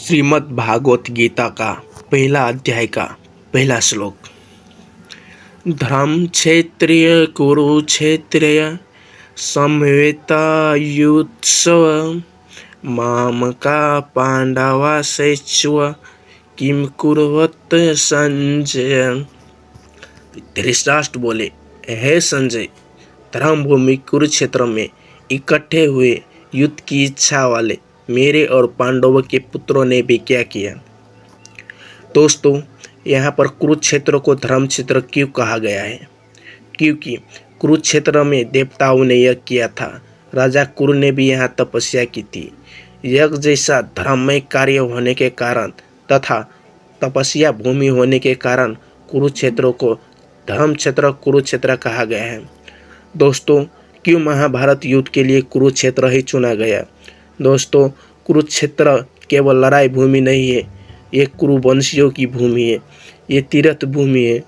श्रीमद् भागवत गीता का पहला अध्याय का पहला श्लोक। धर्म क्षेत्रीय कुरुक्षेत्रीय समवेतायुत्सव मामका पांडवाश्चैव किम कुर्वत संजय। धृतराष्ट्र बोले, हे संजय, धर्म भूमि कुरुक्षेत्र में इकट्ठे हुए युद्ध की इच्छा वाले मेरे और पांडवों के पुत्रों ने भी क्या किया। दोस्तों, यहाँ पर कुरुक्षेत्र को धर्म क्षेत्र क्यों कहा गया है? क्योंकि कुरुक्षेत्र में देवताओं ने यज्ञ किया था। राजा कुरु ने भी यहाँ तपस्या की थी। यज्ञ जैसा धर्ममय कार्य होने के कारण तथा तपस्या भूमि होने के कारण कुरुक्षेत्र को धर्म क्षेत्र कुरुक्षेत्र कहा गया है। दोस्तों, क्यों महाभारत युद्ध के लिए कुरुक्षेत्र ही चुना गया? दोस्तों, कुरुक्षेत्र केवल लड़ाई भूमि नहीं है, ये कुरुवंशियों की भूमि है। ये तीर्थ भूमि है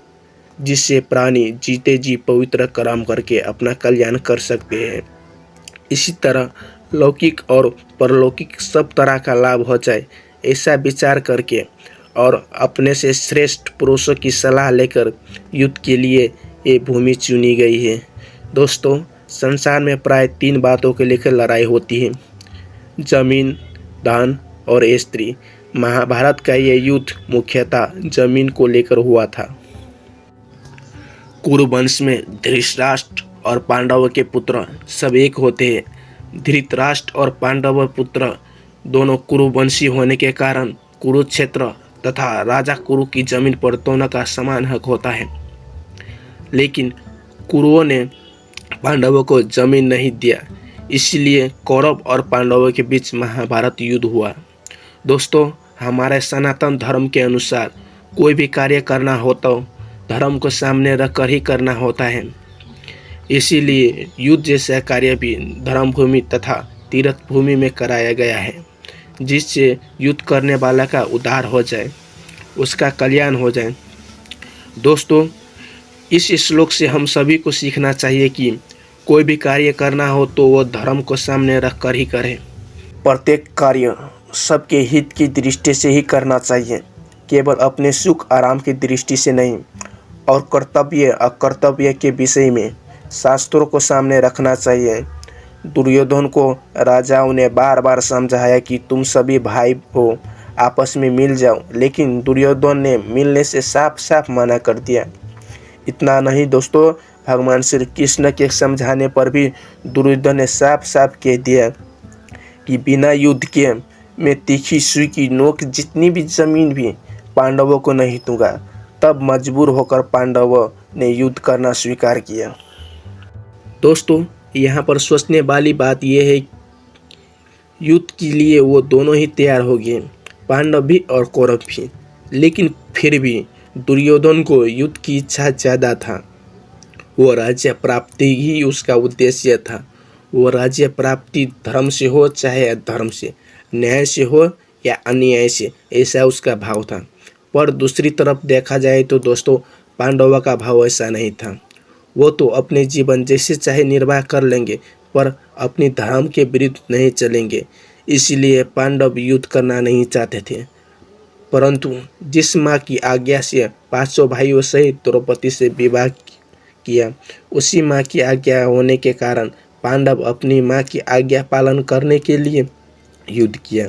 जिससे प्राणी जीते जी पवित्र कर्म करके अपना कल्याण कर सकते हैं। इसी तरह लौकिक और परलौकिक सब तरह का लाभ हो जाए, ऐसा विचार करके और अपने से श्रेष्ठ पुरुषों की सलाह लेकर युद्ध के लिए ये भूमि चुनी गई है। दोस्तों, संसार में प्राय 3 बातों के लेकर लड़ाई होती है: जमीन, धन और स्त्री। महाभारत का यह युद्ध मुख्यतः जमीन को लेकर हुआ था। कुरुवंश में धृतराष्ट्र और पांडवों के पुत्र सब एक होते हैं। धृतराष्ट्र और पांडव पुत्र दोनों कुरुवंशी होने के कारण कुरुक्षेत्र तथा राजा कुरु की जमीन पर दोनों का समान हक होता है। लेकिन कुरुओं ने पांडवों को जमीन नहीं दिया, इसलिए कौरव और पांडवों के बीच महाभारत युद्ध हुआ। दोस्तों, हमारे सनातन धर्म के अनुसार कोई भी कार्य करना हो तो धर्म को सामने रखकर ही करना होता है। इसीलिए युद्ध जैसा कार्य भी धर्म भूमि तथा तीर्थ भूमि में कराया गया है, जिससे युद्ध करने वाला का उद्धार हो जाए, उसका कल्याण हो जाए। दोस्तों, इस श्लोक से हम सभी को सीखना चाहिए कि कोई भी कार्य करना हो तो वो धर्म को सामने रख कर ही करें। प्रत्येक कार्य सबके हित की दृष्टि से ही करना चाहिए, केवल अपने सुख आराम की दृष्टि से नहीं। और कर्तव्य अकर्तव्य के विषय में शास्त्रों को सामने रखना चाहिए। दुर्योधन को राजाओं ने बार बार समझाया कि तुम सभी भाई हो, आपस में मिल जाओ, लेकिन दुर्योधन ने मिलने से साफ साफ मना कर दिया। इतना नहीं दोस्तों, भगवान श्री कृष्ण के समझाने पर भी दुर्योधन ने साफ साफ कह दिया कि बिना युद्ध के मैं तीखी सुई की नोक जितनी भी जमीन भी पांडवों को नहीं दूंगा। तब मजबूर होकर पांडवों ने युद्ध करना स्वीकार किया। दोस्तों, यहाँ पर सोचने वाली बात यह है, युद्ध के लिए वो दोनों ही तैयार हो गए, पांडव भी और कौरव भी। लेकिन फिर भी दुर्योधन को युद्ध की इच्छा ज़्यादा था। वो राज्य प्राप्ति ही उसका उद्देश्य था। वो राज्य प्राप्ति धर्म से हो चाहे अधर्म से, न्याय से हो या अन्याय से, ऐसा उसका भाव था। पर दूसरी तरफ देखा जाए तो दोस्तों, पांडवों का भाव ऐसा नहीं था। वो तो अपने जीवन जैसे चाहे निर्वाह कर लेंगे, पर अपनी धर्म के विरुद्ध नहीं चलेंगे। इसलिए पांडव युद्ध करना नहीं चाहते थे। परंतु जिस माँ की आज्ञा से 500 भाइयों सहित द्रौपदी से विवाह किया, उसी माँ की आज्ञा होने के कारण पांडव अपनी माँ की आज्ञा पालन करने के लिए युद्ध किया।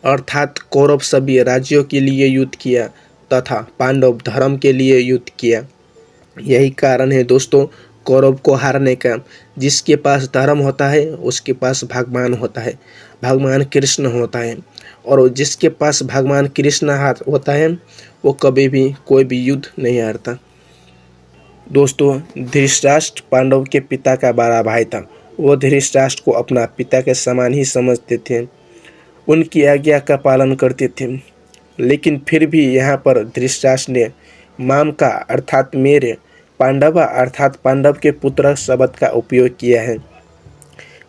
अर्थात कौरव सभी राज्यों के लिए युद्ध किया तथा पांडव धर्म के लिए युद्ध किया। यही कारण है दोस्तों कौरव को हारने का। जिसके पास धर्म होता है उसके पास भगवान होता है, भगवान कृष्ण होता है। और जिसके पास भगवान कृष्ण होता है वो कभी भी कोई भी युद्ध नहीं हारता। दोस्तों, धृतराष्ट्र पांडव के पिता का बड़ा भाई था। वो धृतराष्ट्र को अपना पिता के समान ही समझते थे, उनकी आज्ञा का पालन करते थे। लेकिन फिर भी यहाँ पर धृतराष्ट्र ने माम का अर्थात मेरे, पांडव अर्थात पांडव के पुत्र शब्द का उपयोग किया है,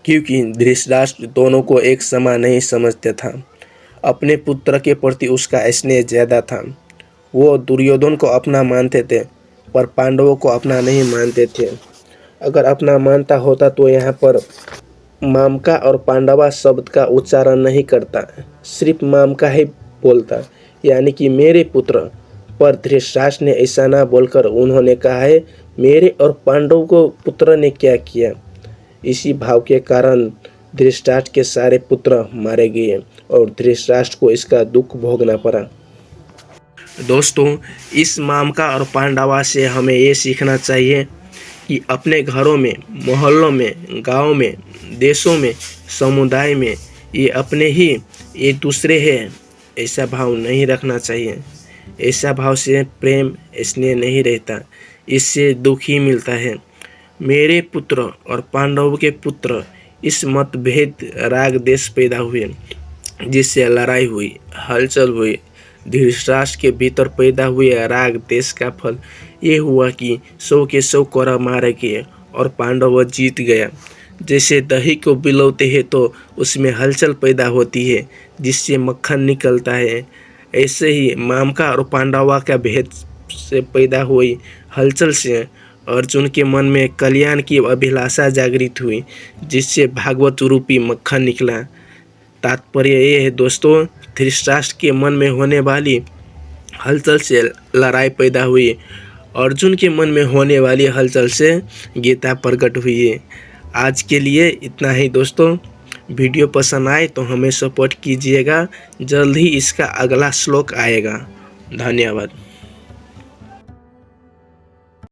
क्योंकि धृतराष्ट्र दोनों को एक समान नहीं समझते था। अपने पुत्र के प्रति उसका स्नेह ज़्यादा था। वो दुर्योधन को अपना मानते थे, पर पांडवों को अपना नहीं मानते थे। अगर अपना मानता होता तो यहाँ पर मामका और पांडवा शब्द का उच्चारण नहीं करता, सिर्फ माम का ही बोलता, यानी कि मेरे पुत्र। पर धृतराष्ट्र ने ऐसा ना बोलकर उन्होंने कहा है मेरे और पांडव को पुत्र ने क्या किया। इसी भाव के कारण धृतराष्ट्र के सारे पुत्र मारे गए और धृतराष्ट्र को इसका दुख भोगना पड़ा। दोस्तों, इस मामका और पांडवा से हमें ये सीखना चाहिए कि अपने घरों में, मोहल्लों में, गाँव में, देशों में, समुदाय में ये अपने ही एक दूसरे हैं, ऐसा भाव नहीं रखना चाहिए। ऐसा भाव से प्रेम स्नेह नहीं रहता, इससे दुख ही मिलता है। मेरे पुत्र और पांडवों के पुत्र, इस मतभेद राग देश पैदा हुए, जिससे लड़ाई हुई, हलचल हुई। धृतराष्ट्र के भीतर पैदा हुए राग देश का फल ये हुआ कि 100 के 100 कौरव मारे गए और पांडव जीत गया। जैसे दही को बिलौते हैं तो उसमें हलचल पैदा होती है, जिससे मक्खन निकलता है, ऐसे ही मामका और पांडवा का भेद से पैदा हुई हलचल से अर्जुन के मन में कल्याण की अभिलाषा जागृत हुई, जिससे भागवत रूपी मक्खन निकला। तात्पर्य ये है दोस्तों, धृतराष्ट्र के मन में होने वाली हलचल से लड़ाई पैदा हुई, अर्जुन के मन में होने वाली हलचल से गीता प्रकट हुई है। आज के लिए इतना ही दोस्तों। वीडियो पसंद आए तो हमें सपोर्ट कीजिएगा, जल्द ही इसका अगला श्लोक आएगा। धन्यवाद।